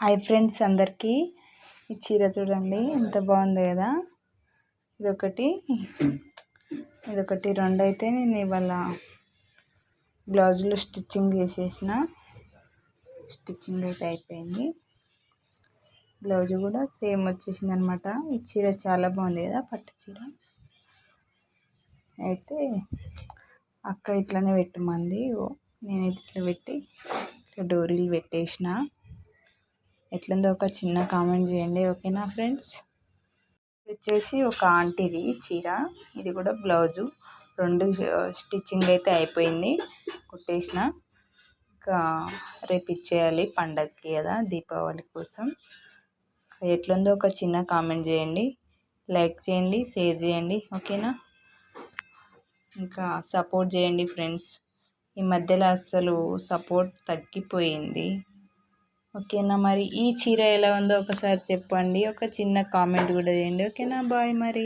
Hi friends అందరికీ. ఈ చీర చూడండి ఎంత బాగుంది కదా. ఇదొకటి రెండు అయితే నేను ఇవాళ బ్లౌజులు స్టిచ్చింగ్ చేసేసిన. స్టిచ్చింగ్ అయితే అయిపోయింది. బ్లౌజ్ కూడా సేమ్ వచ్చేసింది అనమాట. ఈ చీర చాలా బాగుంది కదా, పట్టు చీర. అయితే అక్క ఇట్లానే పెట్టమంది, నేనైతే ఇట్లా పెట్టి ఇట్లా డోరీలు పెట్టేసిన. ఎట్లుందో ఒక చిన్న కామెంట్ చేయండి, ఓకేనా ఫ్రెండ్స్. వచ్చేసి ఒక ఆంటీది చీర, ఇది కూడా బ్లౌజు. రెండు స్టిచ్చింగ్ అయితే అయిపోయింది, కుట్టేసిన. ఇంకా రేపు ఇచ్చేయాలి పండగకి కదా, దీపావళి కోసం. ఎట్లుందో ఒక చిన్న కామెంట్ చేయండి, లైక్ చేయండి, షేర్ చేయండి, ఓకేనా. ఇంకా సపోర్ట్ చేయండి ఫ్రెండ్స్. ఈ మధ్యలో అస్సలు సపోర్ట్ తగ్గిపోయింది, ఓకేనా. మరి ఈ చీర ఎలా ఉందో ఒకసారి చెప్పండి, ఒక చిన్న కామెంట్ కూడా చేయండి, ఓకేనా. బాయ్ మరి.